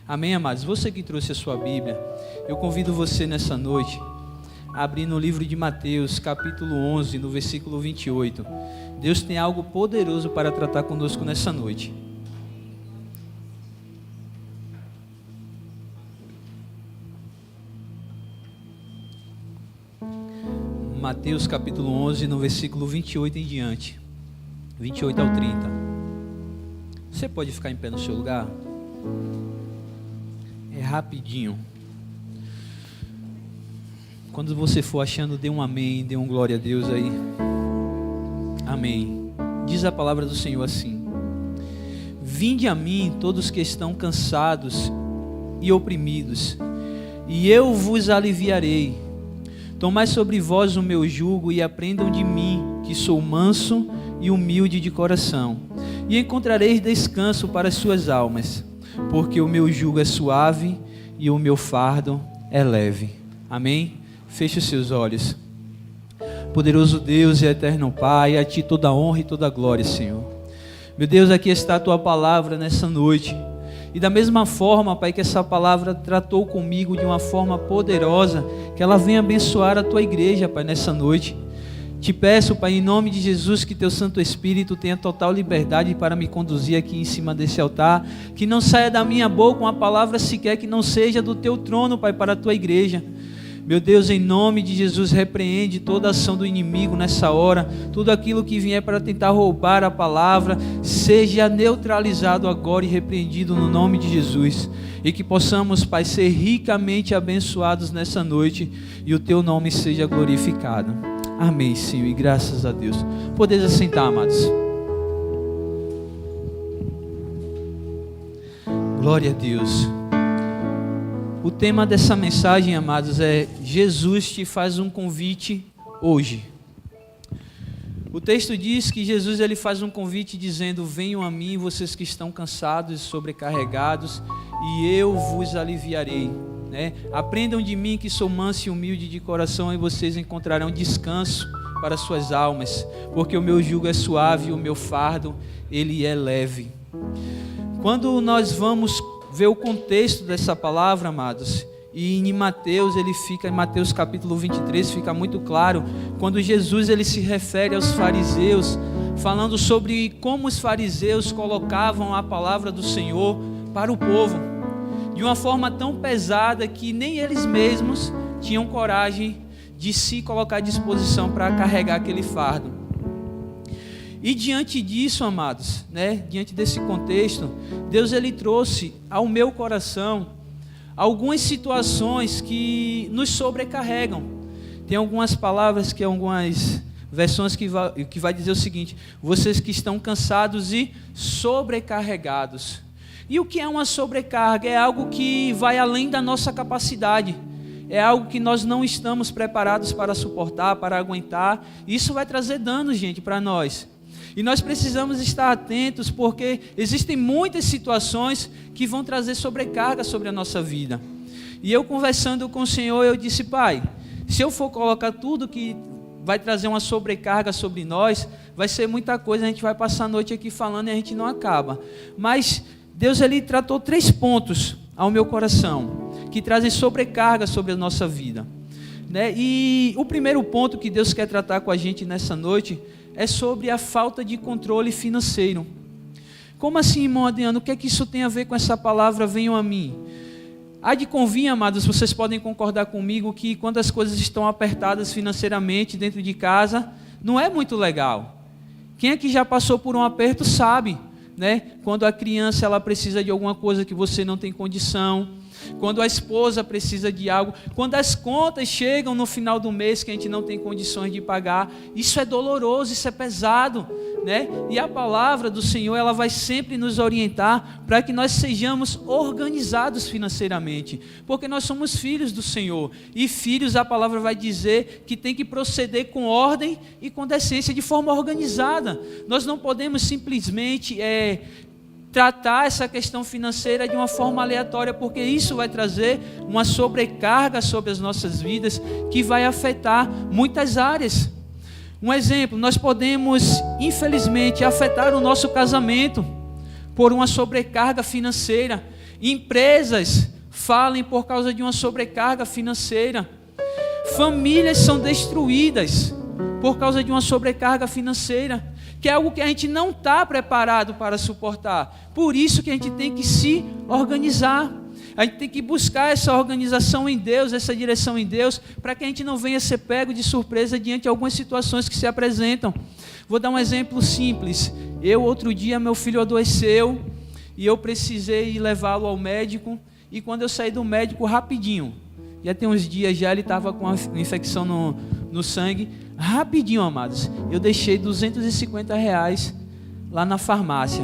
Amém, amados? Você que trouxe a sua Bíblia, eu convido você nessa noite a abrir no livro de Mateus, capítulo 11, no versículo 28. Deus tem algo poderoso para tratar conosco nessa noite. Mateus capítulo 11, no versículo 28 em diante, 28 ao 30. Você pode ficar em pé no seu lugar? É rapidinho. Quando você for achando, dê um amém, dê um glória a Deus aí. Amém. Diz a palavra do Senhor assim: Vinde a mim todos que estão cansados e oprimidos, e eu vos aliviarei. Tomai sobre vós o meu jugo e aprendam de mim, que sou manso e humilde de coração, e encontrareis descanso para as suas almas, porque o meu jugo é suave e o meu fardo é leve. Amém? Feche os seus olhos. Poderoso Deus e eterno Pai, a Ti toda honra e toda glória, Senhor. Meu Deus, aqui está a Tua palavra nessa noite. E da mesma forma, Pai, que essa palavra tratou comigo de uma forma poderosa, que ela venha abençoar a Tua igreja, Pai, nessa noite. Te peço, Pai, em nome de Jesus, que Teu Santo Espírito tenha total liberdade para me conduzir aqui em cima desse altar, que não saia da minha boca uma palavra sequer que não seja do Teu trono, Pai, para a Tua igreja. Meu Deus, em nome de Jesus, repreende toda ação do inimigo nessa hora, tudo aquilo que vier para tentar roubar a palavra, seja neutralizado agora e repreendido no nome de Jesus, e que possamos, Pai, ser ricamente abençoados nessa noite, e o Teu nome seja glorificado. Amém, Senhor, e graças a Deus. Podeis assentar, amados. Glória a Deus. O tema dessa mensagem, amados, é Jesus te faz um convite hoje. O texto diz que Jesus ele faz um convite dizendo: venham a mim, vocês que estão cansados e sobrecarregados, e eu vos aliviarei. Aprendam de mim, que sou manso e humilde de coração, e vocês encontrarão descanso para suas almas, porque o meu jugo é suave e o meu fardo ele é leve. Quando nós vamos ver o contexto dessa palavra, amados, e em Mateus, ele fica em Mateus capítulo 23, fica muito claro, quando Jesus ele se refere aos fariseus, falando sobre como os fariseus colocavam a palavra do Senhor para o povo, de uma forma tão pesada que nem eles mesmos tinham coragem de se colocar à disposição para carregar aquele fardo. E diante disso, amados, diante desse contexto, Deus ele trouxe ao meu coração algumas situações que nos sobrecarregam. Tem algumas palavras que algumas versões que vai dizer o seguinte: vocês que estão cansados e sobrecarregados. E o que é uma sobrecarga? É algo que vai além da nossa capacidade. É algo que nós não estamos preparados para suportar, para aguentar. Isso vai trazer danos, gente, para nós. E nós precisamos estar atentos, porque existem muitas situações que vão trazer sobrecarga sobre a nossa vida. E eu conversando com o Senhor, eu disse: Pai, se eu for colocar tudo que vai trazer uma sobrecarga sobre nós, vai ser muita coisa, a gente vai passar a noite aqui falando e a gente não acaba. Mas Deus ele tratou 3 pontos ao meu coração, que trazem sobrecarga sobre a nossa vida. E o primeiro ponto que Deus quer tratar com a gente nessa noite é sobre a falta de controle financeiro. Como assim, irmão Adriano? O que é que isso tem a ver com essa palavra, venham a mim? Há de convir, amados, vocês podem concordar comigo que quando as coisas estão apertadas financeiramente dentro de casa, não é muito legal. Quem é que já passou por um aperto sabe, quando a criança ela precisa de alguma coisa que você não tem condição, quando a esposa precisa de algo, quando as contas chegam no final do mês que a gente não tem condições de pagar, isso é doloroso, isso é pesado, E a palavra do Senhor, ela vai sempre nos orientar para que nós sejamos organizados financeiramente, porque nós somos filhos do Senhor, e filhos, a palavra vai dizer que tem que proceder com ordem e com decência, de forma organizada. Nós não podemos simplesmente tratar essa questão financeira de uma forma aleatória, porque isso vai trazer uma sobrecarga sobre as nossas vidas que vai afetar muitas áreas. Um exemplo, nós podemos, infelizmente, afetar o nosso casamento por uma sobrecarga financeira. Empresas falem por causa de uma sobrecarga financeira. Famílias são destruídas por causa de uma sobrecarga financeira, que é algo que a gente não está preparado para suportar. Por isso que a gente tem que se organizar. A gente tem que buscar essa organização em Deus, essa direção em Deus, para que a gente não venha ser pego de surpresa diante de algumas situações que se apresentam. Vou dar um exemplo simples. Outro dia, meu filho adoeceu e eu precisei levá-lo ao médico. E quando eu saí do médico, rapidinho, já tem uns dias já, ele estava com uma infecção no sangue. Rapidinho, amados, eu deixei R$250 lá na farmácia.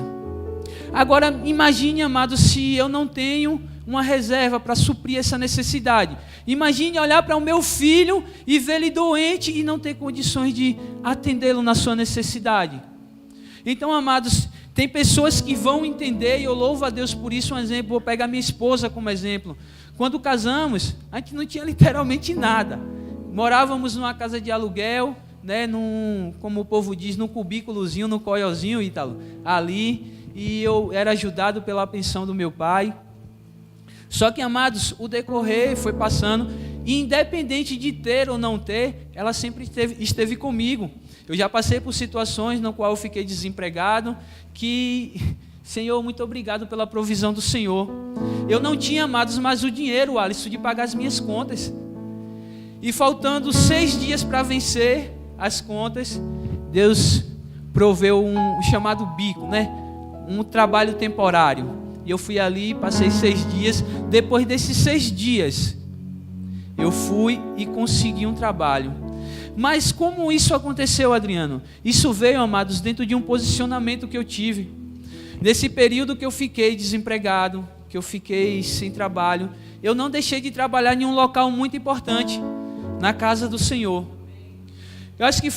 Agora, imagine, amados, se eu não tenho uma reserva para suprir essa necessidade. Imagine olhar para o meu filho e ver ele doente e não ter condições de atendê-lo na sua necessidade. Então, amados, tem pessoas que vão entender, e eu louvo a Deus por isso. Um exemplo, vou pegar minha esposa como exemplo. Quando casamos, a gente não tinha literalmente nada. Morávamos numa casa de aluguel, né, como o povo diz, num cubículozinho, num coiozinho, Ítalo, ali, e eu era ajudado pela pensão do meu pai. Só que, amados, o decorrer foi passando, e independente de ter ou não ter, ela sempre esteve comigo. Eu já passei por situações no qual eu fiquei desempregado, que, Senhor, muito obrigado pela provisão do Senhor. Eu não tinha, amados, mais o dinheiro, Alisson, de pagar as minhas contas. E faltando 6 dias para vencer as contas, Deus proveu um chamado bico, né? Um trabalho temporário. E eu fui ali, passei 6 dias. Depois desses 6 dias, eu fui e consegui um trabalho. Mas como isso aconteceu, Adriano? Isso veio, amados, dentro de um posicionamento que eu tive. Nesse período que eu fiquei desempregado, que eu fiquei sem trabalho, eu não deixei de trabalhar em um local muito importante, na casa do Senhor. Eu acho que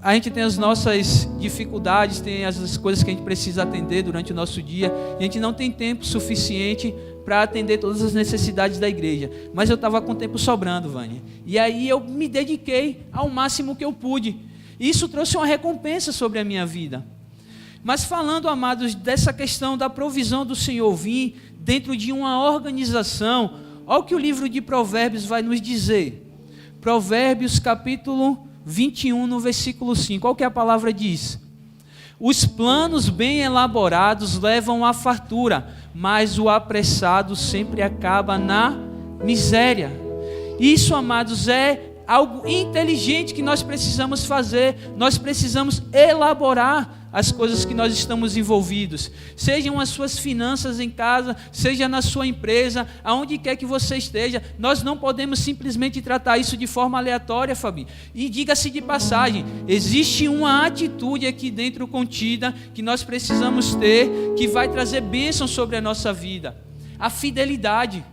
a gente tem as nossas dificuldades, tem as coisas que a gente precisa atender durante o nosso dia, e a gente não tem tempo suficiente para atender todas as necessidades da igreja. Mas eu estava com tempo sobrando, Vânia. E aí eu me dediquei ao máximo que eu pude. E isso trouxe uma recompensa sobre a minha vida. Mas falando, amados, dessa questão da provisão do Senhor vir dentro de uma organização, olha o que o livro de Provérbios vai nos dizer. Provérbios capítulo 21, no versículo 5. Olha o que a palavra diz. Os planos bem elaborados levam à fartura, mas o apressado sempre acaba na miséria. Isso, amados, é algo inteligente que nós precisamos fazer. Nós precisamos elaborar as coisas que nós estamos envolvidos, sejam as suas finanças em casa, seja na sua empresa, aonde quer que você esteja. Nós não podemos simplesmente tratar isso de forma aleatória, Fabi. E diga-se de passagem, existe uma atitude aqui dentro contida que nós precisamos ter, que vai trazer bênção sobre a nossa vida: a fidelidade.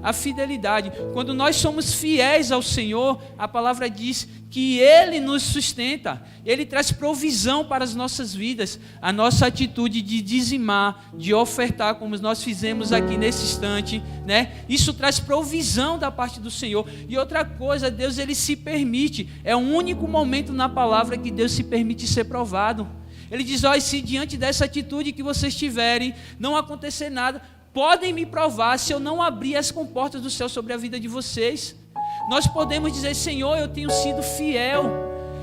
A fidelidade. Quando nós somos fiéis ao Senhor, a palavra diz que Ele nos sustenta, Ele traz provisão para as nossas vidas. A nossa atitude de dizimar, de ofertar, como nós fizemos aqui nesse instante, né? Isso traz provisão da parte do Senhor. E outra coisa, Deus, Ele se permite, é o único momento na palavra que Deus se permite ser provado. Ele diz: olha, se diante dessa atitude que vocês tiverem, não acontecer nada, podem me provar se eu não abrir as comportas do céu sobre a vida de vocês. Nós podemos dizer: Senhor, eu tenho sido fiel,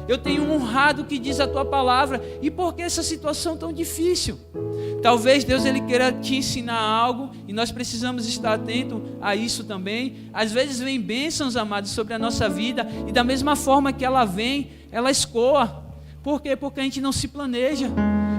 eu tenho honrado o que diz a Tua palavra. E por que essa situação tão difícil? Talvez Deus, Ele queira te ensinar algo, e nós precisamos estar atentos a isso também. Às vezes vem bênçãos, amados, sobre a nossa vida, e da mesma forma que ela vem, ela escoa. Por quê? Porque a gente não se planeja.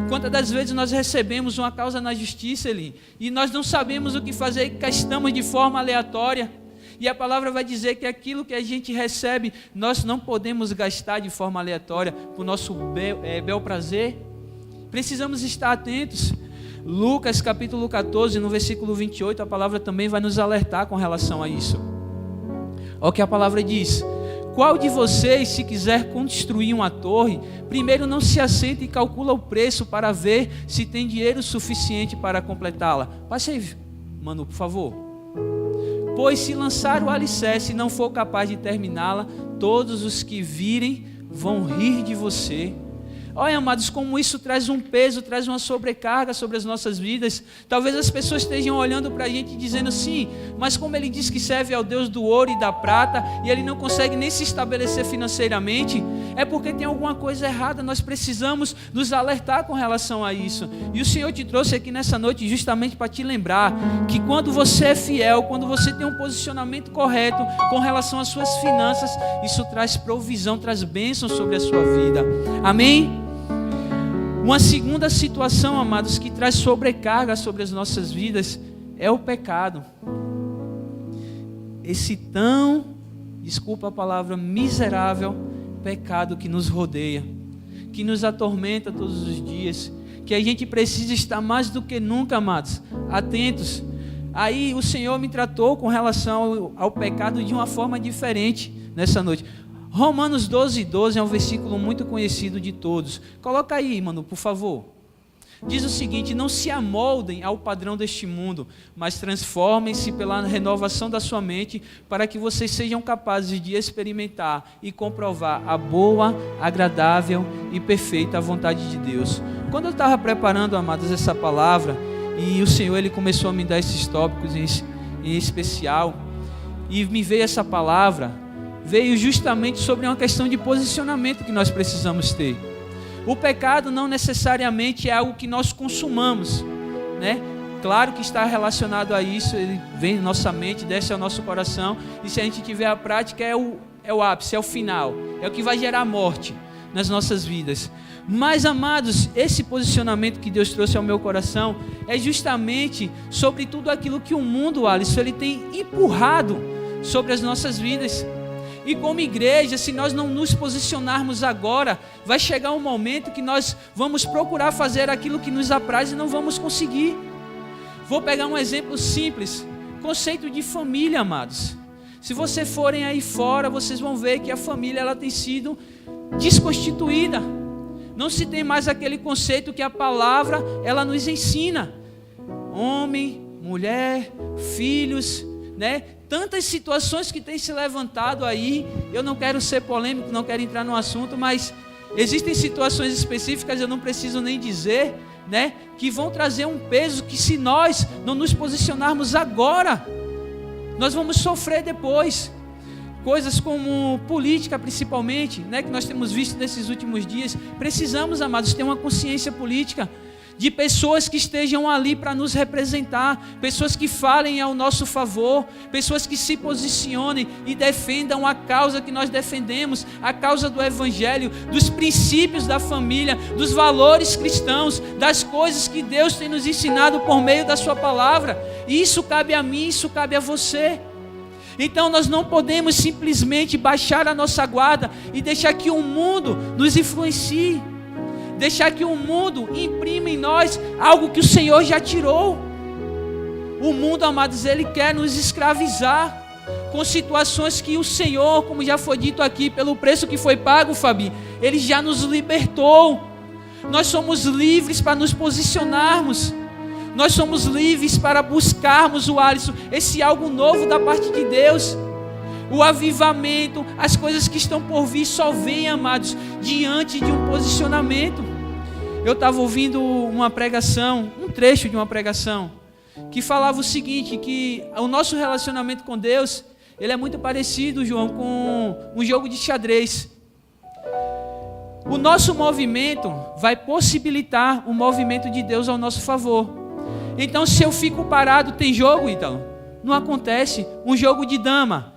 Quantas das vezes nós recebemos uma causa na justiça, Eli, e nós não sabemos o que fazer, e gastamos de forma aleatória. E a palavra vai dizer que aquilo que a gente recebe, nós não podemos gastar de forma aleatória por nosso bel prazer. Precisamos estar atentos. Lucas capítulo 14, no versículo 28, a palavra também vai nos alertar com relação a isso. Olha o que a palavra diz: qual de vocês, se quiser construir uma torre, primeiro não se assenta e calcula o preço para ver se tem dinheiro suficiente para completá-la? Passe aí, Manu, por favor. Pois se lançar o alicerce e não for capaz de terminá-la, todos os que virem vão rir de você. Olha, amados, como isso traz um peso, traz uma sobrecarga sobre as nossas vidas. Talvez as pessoas estejam olhando para a gente e dizendo, sim, mas como ele diz que serve ao Deus do ouro e da prata, e ele não consegue nem se estabelecer financeiramente, é porque tem alguma coisa errada. Nós precisamos nos alertar com relação a isso. E o Senhor te trouxe aqui nessa noite justamente para te lembrar que quando você é fiel, quando você tem um posicionamento correto com relação às suas finanças, isso traz provisão, traz bênção sobre a sua vida. Amém? Uma segunda situação, amados, que traz sobrecarga sobre as nossas vidas é o pecado. Esse tão, desculpa a palavra, miserável pecado que nos rodeia, que nos atormenta todos os dias, que a gente precisa estar mais do que nunca, amados, atentos. Aí o Senhor me tratou com relação ao pecado de uma forma diferente nessa noite. Romanos 12:12 é um versículo muito conhecido de todos. Coloca aí, mano, por favor. Diz o seguinte: não se amoldem ao padrão deste mundo, mas transformem-se pela renovação da sua mente, para que vocês sejam capazes de experimentar e comprovar a boa, agradável e perfeita vontade de Deus. Quando eu estava preparando, amados, essa palavra, e o Senhor ele começou a me dar esses tópicos em especial, e me veio essa palavra, veio justamente sobre uma questão de posicionamento que nós precisamos ter. O pecado não necessariamente é algo que nós consumamos, né? Claro que está relacionado a isso, ele vem na nossa mente, desce ao nosso coração, e se a gente tiver a prática é o ápice, é o final, é o que vai gerar morte nas nossas vidas. Mas, amados, esse posicionamento que Deus trouxe ao meu coração é justamente sobre tudo aquilo que o mundo, Alisson, ele tem empurrado sobre as nossas vidas. E como igreja, se nós não nos posicionarmos agora, vai chegar um momento que nós vamos procurar fazer aquilo que nos apraz e não vamos conseguir. Vou pegar um exemplo simples, conceito de família, amados. Se vocês forem aí fora, vocês vão ver que a família ela tem sido desconstituída. Não se tem mais aquele conceito que a palavra ela nos ensina. Homem, mulher, filhos, né? Tantas situações que têm se levantado aí. Eu não quero ser polêmico, não quero entrar no assunto, mas existem situações específicas, eu não preciso nem dizer, né? Que vão trazer um peso que, se nós não nos posicionarmos agora, nós vamos sofrer depois. Coisas como política, principalmente, né? Que nós temos visto nesses últimos dias. Precisamos, amados, ter uma consciência política, de pessoas que estejam ali para nos representar, pessoas que falem ao nosso favor, pessoas que se posicionem e defendam a causa que nós defendemos, a causa do Evangelho, dos princípios da família, dos valores cristãos, das coisas que Deus tem nos ensinado por meio da sua palavra. E isso cabe a mim, isso cabe a você. Então nós não podemos simplesmente baixar a nossa guarda e deixar que o mundo nos influencie, deixar que o mundo imprima em nós algo que o Senhor já tirou. O mundo, amados, ele quer nos escravizar com situações que o Senhor, como já foi dito aqui, pelo preço que foi pago, Fabi, ele já nos libertou. Nós somos livres para nos posicionarmos. Nós somos livres para buscarmos, o Alisson, esse algo novo da parte de Deus. O avivamento, as coisas que estão por vir só vêm, amados, diante de um posicionamento. Eu estava ouvindo uma pregação, um trecho de uma pregação, que falava o seguinte, que o nosso relacionamento com Deus, ele é muito parecido, João, com um jogo de xadrez. O nosso movimento vai possibilitar o movimento de Deus ao nosso favor. Então, se eu fico parado, tem jogo, Ítalo? Não acontece. Um jogo de dama,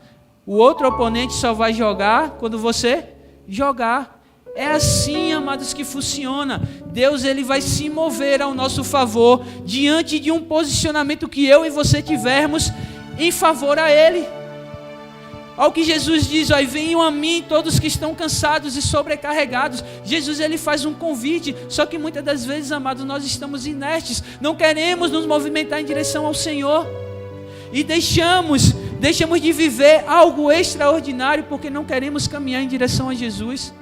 o outro oponente só vai jogar quando você jogar. É assim, amados, que funciona. Deus ele vai se mover ao nosso favor diante de um posicionamento que eu e você tivermos em favor a Ele. Olha o que Jesus diz: ó, venham a mim todos que estão cansados e sobrecarregados. Jesus ele faz um convite, só que muitas das vezes, amados, nós estamos inertes, não queremos nos movimentar em direção ao Senhor e deixamos de viver algo extraordinário porque não queremos caminhar em direção a Jesus.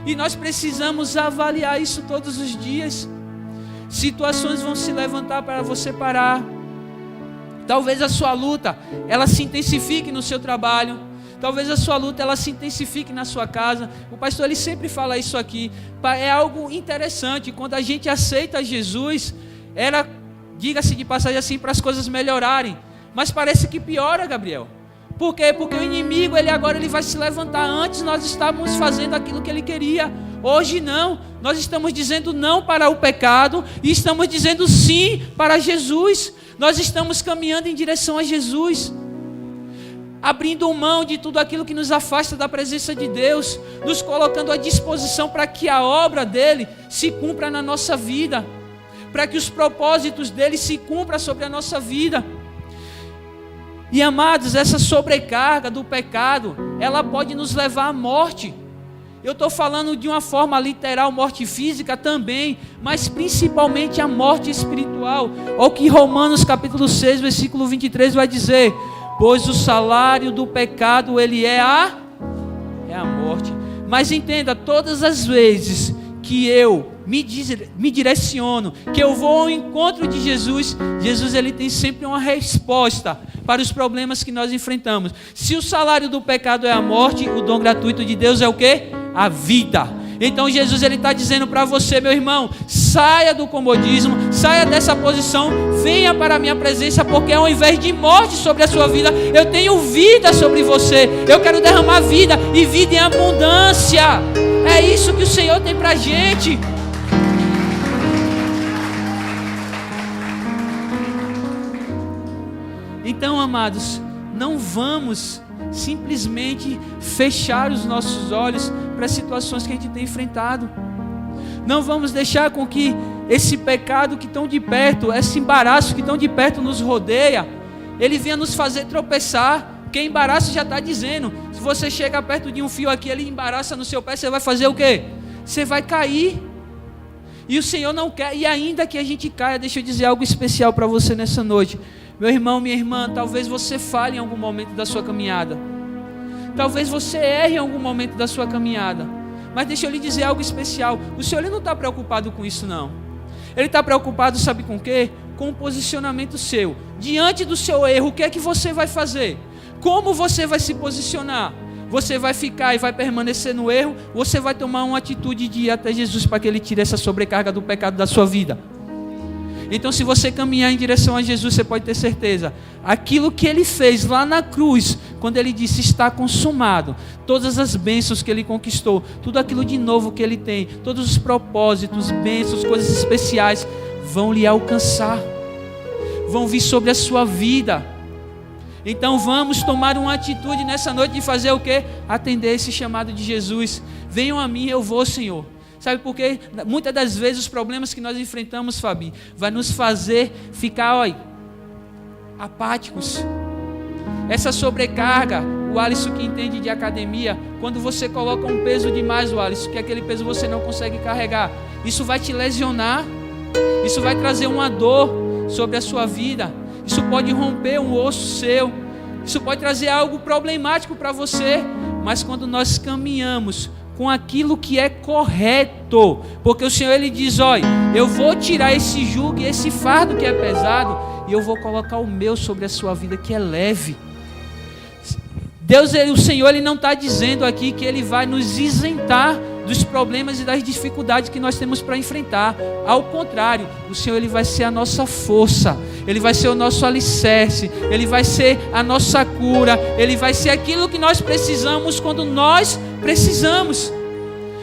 E nós precisamos avaliar isso todos os dias. Situações vão se levantar para você parar. Talvez a sua luta, ela se intensifique no seu trabalho. Talvez a sua luta ela se intensifique na sua casa. O pastor ele sempre fala isso aqui. É algo interessante. Quando a gente aceita Jesus, era, diga-se de passagem assim, para as coisas melhorarem. Mas parece que piora, Gabriel. Por quê? Porque o inimigo agora vai se levantar. Antes nós estávamos fazendo aquilo que ele queria. Hoje não. Nós estamos dizendo não para o pecado e estamos dizendo sim para Jesus. Nós estamos caminhando em direção a Jesus, abrindo mão de tudo aquilo que nos afasta da presença de Deus, nos colocando à disposição para que a obra dele se cumpra na nossa vida, para que os propósitos dele se cumpram sobre a nossa vida. E amados, essa sobrecarga do pecado, ela pode nos levar à morte. Eu estou falando de uma forma literal, morte física também, mas principalmente a morte espiritual. Olha o que Romanos capítulo 6, versículo 23 vai dizer: pois o salário do pecado, ele é a morte. Mas entenda, todas as vezes que eu me direciono, que eu vou ao encontro de Jesus, Jesus ele tem sempre uma resposta para os problemas que nós enfrentamos. Se o salário do pecado é a morte, o dom gratuito de Deus é o quê? A vida. Então Jesus ele está dizendo para você, meu irmão, saia do comodismo, saia dessa posição, venha para a minha presença, porque ao invés de morte sobre a sua vida, eu tenho vida sobre você. Eu quero derramar vida e vida em abundância. É isso que o Senhor tem para a gente. Então, amados, não vamos simplesmente fechar os nossos olhos para as situações que a gente tem enfrentado. Não vamos deixar com que esse pecado que tão de perto, esse embaraço que tão de perto nos rodeia, ele venha nos fazer tropeçar. Porque embaraço já está dizendo, se você chega perto de um fio aqui, ele embaraça no seu pé, você vai fazer o quê? Você vai cair. E o Senhor não quer, e ainda que a gente caia, deixa eu dizer algo especial para você nessa noite. Meu irmão, minha irmã, talvez você falhe em algum momento da sua caminhada. Talvez você erre em algum momento da sua caminhada. Mas deixa eu lhe dizer algo especial. O Senhor ele não está preocupado com isso, não. Ele está preocupado, sabe com o quê? Com o posicionamento seu. Diante do seu erro, o que é que você vai fazer? Como você vai se posicionar? Você vai ficar e vai permanecer no erro? Ou você vai tomar uma atitude de ir até Jesus para que Ele tire essa sobrecarga do pecado da sua vida? Então, se você caminhar em direção a Jesus, você pode ter certeza, aquilo que Ele fez lá na cruz, quando Ele disse, está consumado, todas as bênçãos que Ele conquistou, tudo aquilo de novo que Ele tem, todos os propósitos, bênçãos, coisas especiais, vão lhe alcançar, vão vir sobre a sua vida. Então vamos tomar uma atitude nessa noite de fazer o quê? Atender esse chamado de Jesus. Venham a mim, eu vou, Senhor. Sabe por quê? Muitas das vezes os problemas que nós enfrentamos, Fabi, vai nos fazer ficar, apáticos. Essa sobrecarga, o Alisson que entende de academia, quando você coloca um peso demais, o Alisson, que aquele peso você não consegue carregar, isso vai te lesionar, isso vai trazer uma dor sobre a sua vida, isso pode romper um osso seu, isso pode trazer algo problemático para você, mas quando nós caminhamos com aquilo que é correto, porque o Senhor ele diz, olha, eu vou tirar esse jugo e esse fardo que é pesado, e eu vou colocar o meu sobre a sua vida que é leve. Deus, o Senhor, Ele não está dizendo aqui que Ele vai nos isentar dos problemas e das dificuldades que nós temos para enfrentar. Ao contrário, o Senhor Ele vai ser a nossa força, Ele vai ser o nosso alicerce, Ele vai ser a nossa cura, Ele vai ser aquilo que nós precisamos quando nós precisamos.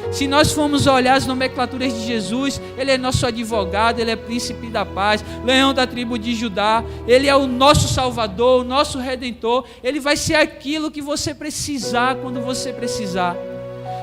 Se nós formos olhar as nomenclaturas de Jesus, Ele é nosso advogado, Ele é príncipe da paz, leão da tribo de Judá, Ele é o nosso salvador, o nosso redentor, Ele vai ser aquilo que você precisar quando você precisar.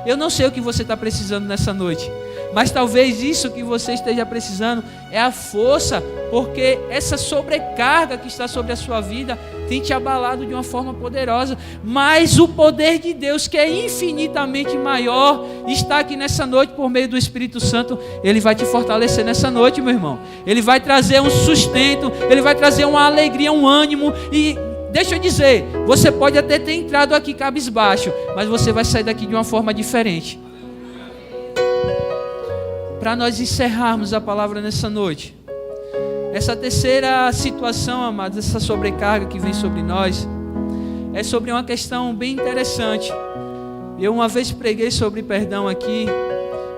Eu não sei o que você está precisando nessa noite, mas talvez isso que você esteja precisando é a força, porque essa sobrecarga que está sobre a sua vida tem te abalado de uma forma poderosa, mas o poder de Deus, que é infinitamente maior, está aqui nessa noite por meio do Espírito Santo. Ele vai te fortalecer nessa noite, meu irmão. Ele vai trazer um sustento, Ele vai trazer uma alegria, um ânimo. E deixa eu dizer, você pode até ter entrado aqui cabisbaixo, mas você vai sair daqui de uma forma diferente. Para nós encerrarmos a palavra nessa noite, essa terceira situação, amados, essa sobrecarga que vem sobre nós, é sobre uma questão bem interessante. Eu uma vez preguei sobre perdão aqui,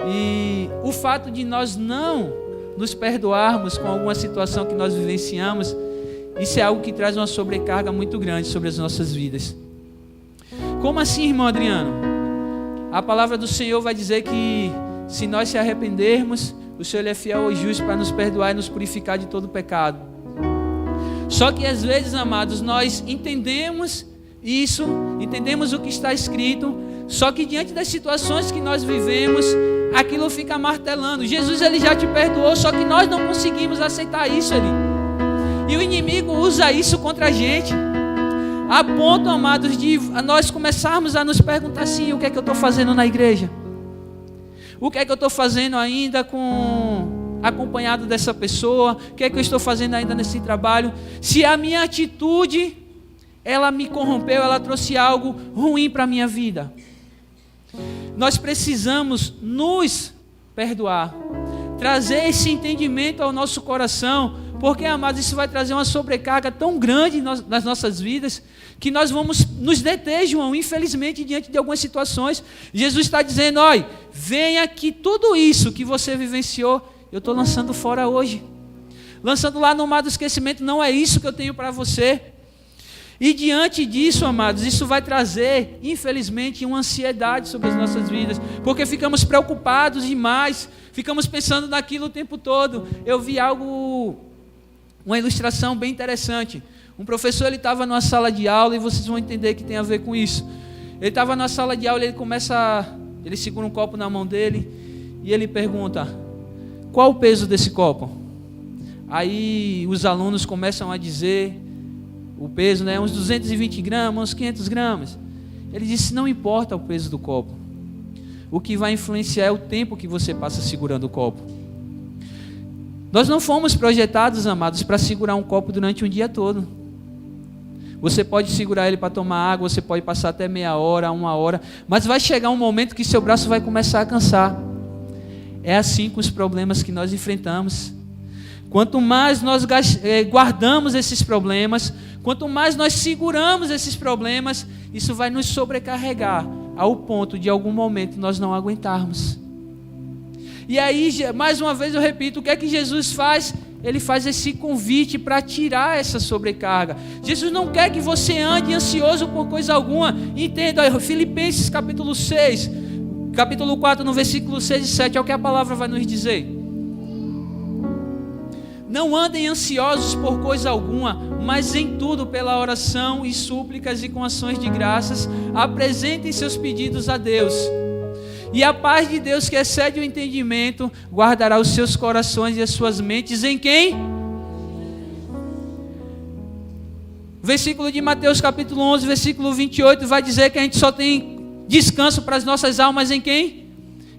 e o fato de nós não nos perdoarmos com alguma situação que nós vivenciamos, isso é algo que traz uma sobrecarga muito grande sobre as nossas vidas. Como assim, irmão Adriano? A palavra do Senhor vai dizer que se nós se arrependermos, o Senhor é fiel e justo para nos perdoar e nos purificar de todo pecado. Só que às vezes, amados, nós entendemos isso, entendemos o que está escrito, só que diante das situações que nós vivemos, aquilo fica martelando. Jesus, ele já te perdoou, só que nós não conseguimos aceitar isso ali. E o inimigo usa isso contra a gente, a ponto, amados, de nós começarmos a nos perguntar assim: o que é que eu estou fazendo na igreja? O que é que eu estou fazendo ainda acompanhado dessa pessoa? O que é que eu estou fazendo ainda nesse trabalho? Se a minha atitude, ela me corrompeu, ela trouxe algo ruim para a minha vida. Nós precisamos nos perdoar, trazer esse entendimento ao nosso coração, porque, amados, isso vai trazer uma sobrecarga tão grande nas nossas vidas, que nós vamos nos deter, João, infelizmente, diante de algumas situações. Jesus está dizendo: olha, venha que tudo isso que você vivenciou, eu estou lançando fora hoje, lançando lá no mar do esquecimento. Não é isso que eu tenho para você. E diante disso, amados, isso vai trazer, infelizmente, uma ansiedade sobre as nossas vidas, porque ficamos preocupados demais, ficamos pensando naquilo o tempo todo. Eu vi uma ilustração bem interessante. Um professor, ele estava numa sala de aula, e vocês vão entender que tem a ver com isso. Ele estava numa sala de aula, ele segura um copo na mão dele, e ele pergunta: qual o peso desse copo? Aí os alunos começam a dizer o peso, né? Uns 220 gramas, uns 500 gramas. Ele disse: não importa o peso do copo, o que vai influenciar é o tempo que você passa segurando o copo. Nós não fomos projetados, amados, para segurar um copo durante um dia todo. Você pode segurar ele para tomar água, você pode passar até meia hora, 1 hora, mas vai chegar um momento que seu braço vai começar a cansar. É assim com os problemas que nós enfrentamos. Quanto mais nós guardamos esses problemas, quanto mais nós seguramos esses problemas, isso vai nos sobrecarregar ao ponto de, em algum momento, nós não aguentarmos. E aí, mais uma vez eu repito, o que é que Jesus faz? Ele faz esse convite para tirar essa sobrecarga. Jesus não quer que você ande ansioso por coisa alguma. Entenda, Filipenses capítulo 6, capítulo 4, no versículo 6 e 7, é o que a palavra vai nos dizer. Não andem ansiosos por coisa alguma, mas em tudo, pela oração e súplicas e com ações de graças, apresentem seus pedidos a Deus. E a paz de Deus, que excede o entendimento, guardará os seus corações e as suas mentes em quem? Versículo de Mateus capítulo 11, versículo 28, vai dizer que a gente só tem descanso para as nossas almas em quem?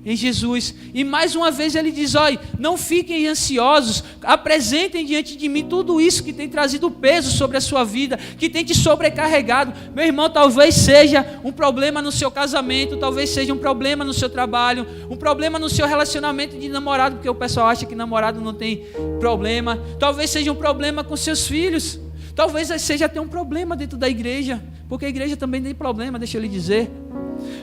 Em Jesus. E mais uma vez ele diz: olha, não fiquem ansiosos, apresentem diante de mim tudo isso que tem trazido peso sobre a sua vida, que tem te sobrecarregado. Meu irmão, talvez seja um problema no seu casamento, talvez seja um problema no seu trabalho, um problema no seu relacionamento de namorado, porque o pessoal acha que namorado não tem problema. Talvez seja um problema com seus filhos, talvez seja até um problema dentro da igreja, porque a igreja também tem problema, deixa eu lhe dizer.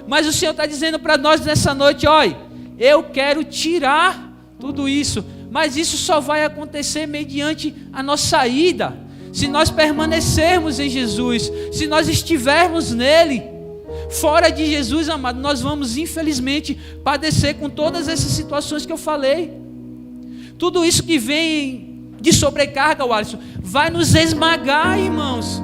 Mas o Senhor está dizendo para nós nessa noite: olha, eu quero tirar tudo isso, mas isso só vai acontecer mediante a nossa ida. Se nós permanecermos em Jesus, se nós estivermos nele. Fora de Jesus, amado, nós vamos infelizmente padecer com todas essas situações que eu falei. Tudo isso que vem de sobrecarga, Alisson, vai nos esmagar, irmãos.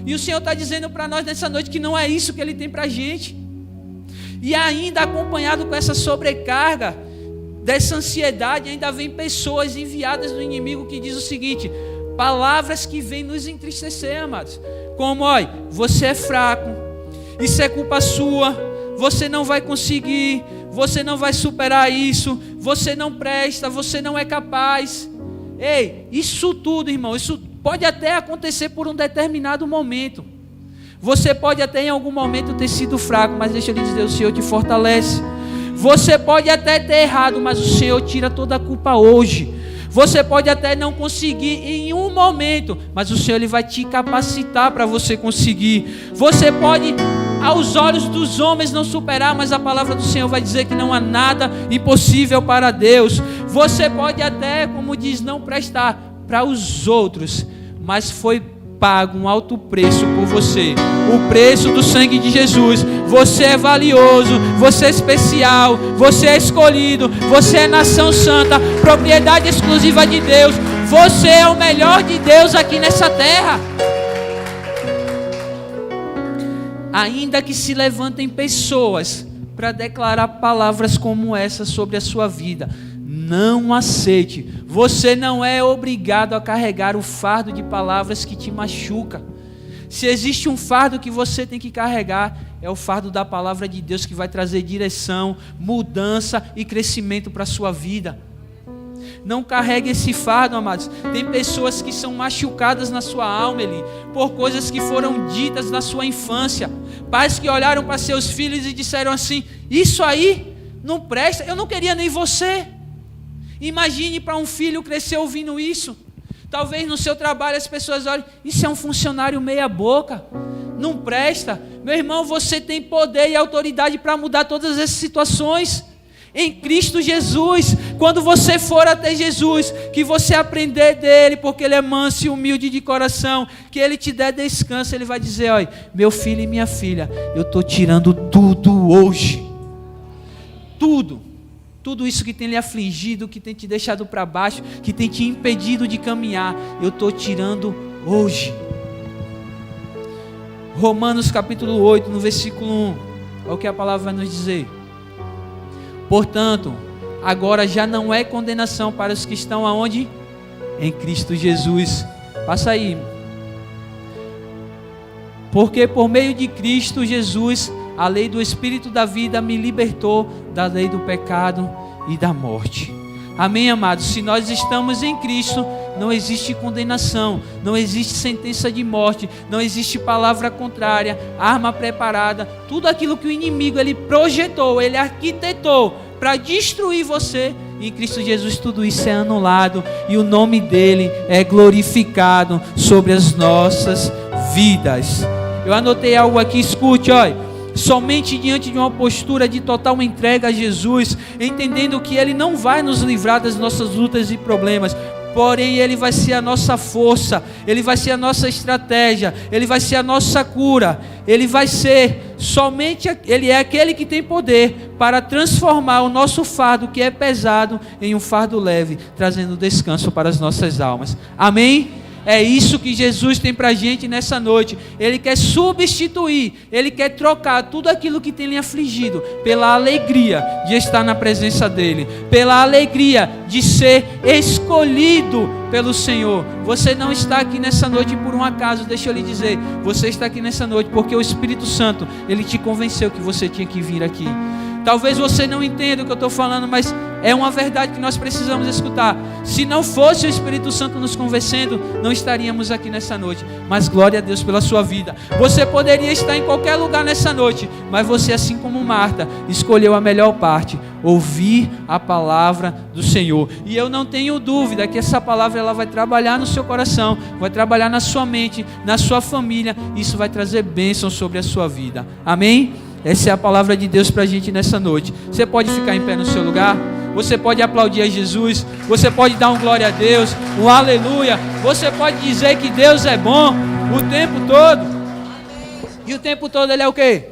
E o Senhor está dizendo para nós nessa noite que não é isso que Ele tem para a gente. E ainda acompanhado com essa sobrecarga, dessa ansiedade, ainda vem pessoas enviadas do inimigo que diz o seguinte: palavras que vêm nos entristecer, amados. Como, olha, você é fraco, isso é culpa sua, você não vai conseguir, você não vai superar isso, você não presta, você não é capaz. Ei, isso tudo, irmão, isso pode até acontecer por um determinado momento. Você pode até em algum momento ter sido fraco, mas deixa eu lhe dizer, o Senhor te fortalece. Você pode até ter errado, mas o Senhor tira toda a culpa hoje. Você pode até não conseguir em um momento, mas o Senhor ele vai te capacitar para você conseguir. Você pode, aos olhos dos homens, não superar, mas a palavra do Senhor vai dizer que não há nada impossível para Deus. Você pode até, como diz, não prestar para os outros, mas foi pago um alto preço por você, o preço do sangue de Jesus. Você é valioso, você é especial, você é escolhido, você é nação santa, propriedade exclusiva de Deus. Você é o melhor de Deus aqui nessa terra. Ainda que se levantem pessoas para declarar palavras como essa sobre a sua vida, não aceite. Você não é obrigado a carregar o fardo de palavras que te machuca. Se existe um fardo que você tem que carregar, é o fardo da palavra de Deus, que vai trazer direção, mudança e crescimento para a sua vida. Não carregue esse fardo, amados. Tem pessoas que são machucadas na sua alma, Eli, por coisas que foram ditas na sua infância. Pais que olharam para seus filhos e disseram assim: isso aí não presta, eu não queria nem você. Imagine para um filho crescer ouvindo isso. Talvez no seu trabalho as pessoas olhem: isso é um funcionário meia boca, não presta. Meu irmão, você tem poder e autoridade para mudar todas essas situações em Cristo Jesus. Quando você for até Jesus, que você aprender dele, porque ele é manso e humilde de coração, que ele te der descanso, ele vai dizer: olha, meu filho e minha filha, eu estou tirando tudo hoje, tudo isso que tem lhe afligido, que tem te deixado para baixo, que tem te impedido de caminhar, eu estou tirando hoje. Romanos capítulo 8, no versículo 1, é o que a palavra vai nos dizer. Portanto, agora já não é condenação para os que estão aonde? Em Cristo Jesus. Passa aí. Porque por meio de Cristo Jesus, a lei do Espírito da vida me libertou da lei do pecado e da morte. Amém, amados? Se nós estamos em Cristo, não existe condenação, não existe sentença de morte, não existe palavra contrária, arma preparada. Tudo aquilo que o inimigo ele projetou, ele arquitetou para destruir você, em Cristo Jesus tudo isso é anulado e o nome dele é glorificado sobre as nossas vidas. Eu anotei algo aqui, escute, olha. Somente diante de uma postura de total entrega a Jesus, entendendo que ele não vai nos livrar das nossas lutas e problemas, porém ele vai ser a nossa força, ele vai ser a nossa estratégia, ele vai ser a nossa cura, ele vai ser somente, ele é aquele que tem poder para transformar o nosso fardo que é pesado em um fardo leve, trazendo descanso para as nossas almas. Amém? É isso que Jesus tem para a gente nessa noite. Ele quer substituir, ele quer trocar tudo aquilo que tem lhe afligido pela alegria de estar na presença dele, pela alegria de ser escolhido pelo Senhor. Você não está aqui nessa noite por um acaso, deixa eu lhe dizer, você está aqui nessa noite porque o Espírito Santo, ele te convenceu que você tinha que vir aqui. Talvez você não entenda o que eu estou falando, mas é uma verdade que nós precisamos escutar. Se não fosse o Espírito Santo nos convencendo, não estaríamos aqui nessa noite. Mas glória a Deus pela sua vida. Você poderia estar em qualquer lugar nessa noite, mas você, assim como Marta, escolheu a melhor parte, ouvir a palavra do Senhor. E eu não tenho dúvida que essa palavra ela vai trabalhar no seu coração, vai trabalhar na sua mente, na sua família. Isso vai trazer bênção sobre a sua vida. Amém? Essa é a palavra de Deus para a gente nessa noite. Você pode ficar em pé no seu lugar? Você pode aplaudir a Jesus? Você pode dar um glória a Deus, um aleluia? Você pode dizer que Deus é bom o tempo todo? E o tempo todo ele é o quê?